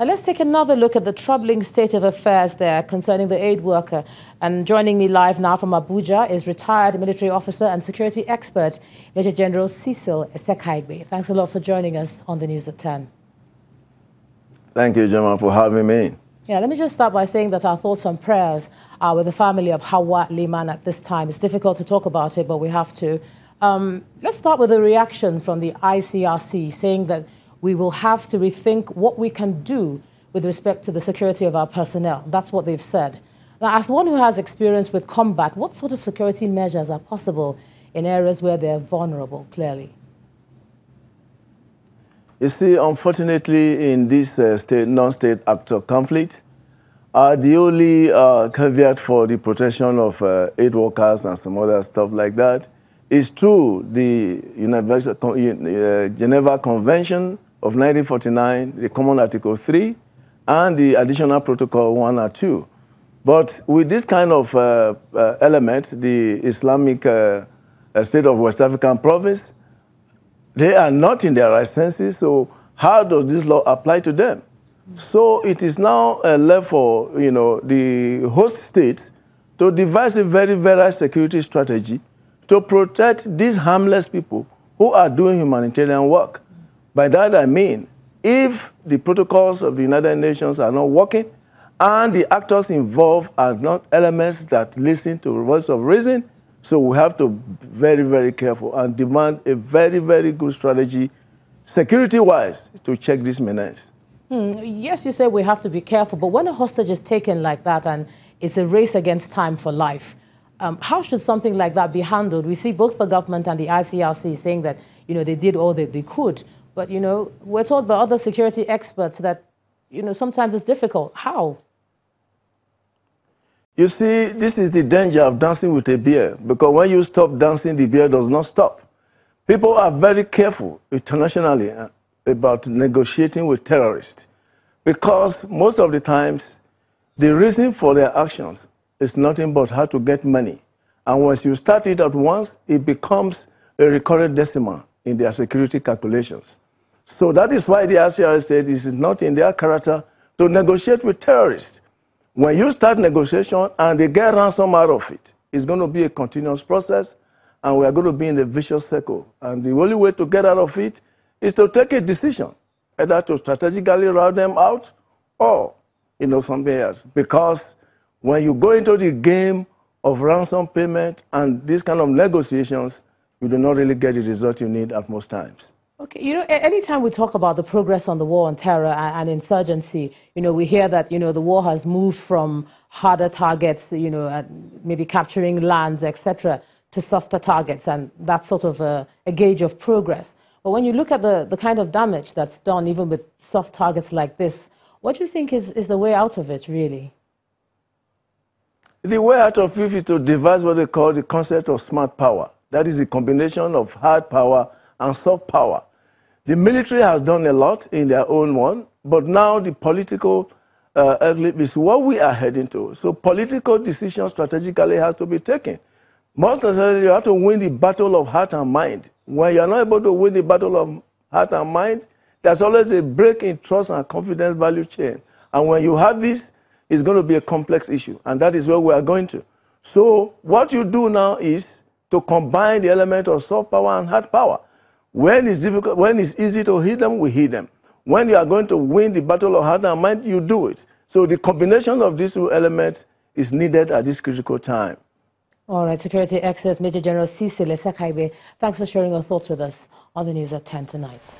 Now let's take another look at the troubling state of affairs there concerning the aid worker. And joining me live now from Abuja is retired military officer and security expert, Major General Cecil Esekaigbe. Thanks a lot for joining us on the News at 10. Thank you, Gemma, for having me. Yeah, let me just start by saying that our thoughts and prayers are with the family of Hawa Liman at this time. It's difficult to talk about it, but we have to. Let's start with a reaction from the ICRC saying that we will have to rethink what we can do with respect to the security of our personnel. That's what they've said. Now, as one who has experience with combat, what sort of security measures are possible in areas where they're vulnerable, clearly? You see, unfortunately, in this non-state actor conflict, the only caveat for the protection of aid workers and some other stuff like that is through the Geneva Convention of 1949, the Common Article 3, and the Additional Protocol 1 and 2. But with this kind of element, the Islamic State of West African Province, they are not in their right senses, so how does this law apply to them? So it is now left for the host states to devise a very, very security strategy to protect these harmless people who are doing humanitarian work. By that I mean, if the protocols of the United Nations are not working and the actors involved are not elements that listen to the voice of reason, so we have to be very, very careful and demand a very, very good strategy, security-wise, to check this menace. Yes, you say we have to be careful, but when a hostage is taken like that and it's a race against time for life, how should something like that be handled? We see both the government and the ICRC saying that, they did all that they could. But, we're told by other security experts that, sometimes it's difficult. How? You see, this is the danger of dancing with a bear, because when you stop dancing, the bear does not stop. People are very careful internationally about negotiating with terrorists, because most of the times, the reason for their actions is nothing but how to get money. And once you start it at once, it becomes a recurrent decimal in their security calculations. So that is why the ICRC said this is not in their character to negotiate with terrorists. When you start negotiation and they get ransom out of it, it's going to be a continuous process, and we are going to be in a vicious circle. And the only way to get out of it is to take a decision, either to strategically route them out or, something else. Because when you go into the game of ransom payment and these kind of negotiations, you do not really get the result you need at most times. Okay, anytime we talk about the progress on the war on terror and insurgency, we hear that, the war has moved from harder targets, maybe capturing lands, etc., to softer targets, and that's sort of a gauge of progress. But when you look at the kind of damage that's done, even with soft targets like this, what do you think is the way out of it, really? The way out of it is to devise what they call the concept of smart power. That is a combination of hard power and soft power. The military has done a lot in their own one, but now the political is what we are heading to. So political decisions strategically has to be taken. Most necessarily, you have to win the battle of heart and mind. When you are not able to win the battle of heart and mind, there's always a break in trust and confidence value chain. And when you have this, it's going to be a complex issue, and that is where we are going to. So what you do now is to combine the element of soft power and hard power. When it's difficult, when it's easy to hit them, we hit them. When you are going to win the battle of heart and mind, you do it. So the combination of these two elements is needed at this critical time. All right, security expert Major General Cecil Esekaigbe, thanks for sharing your thoughts with us on the News at 10 tonight.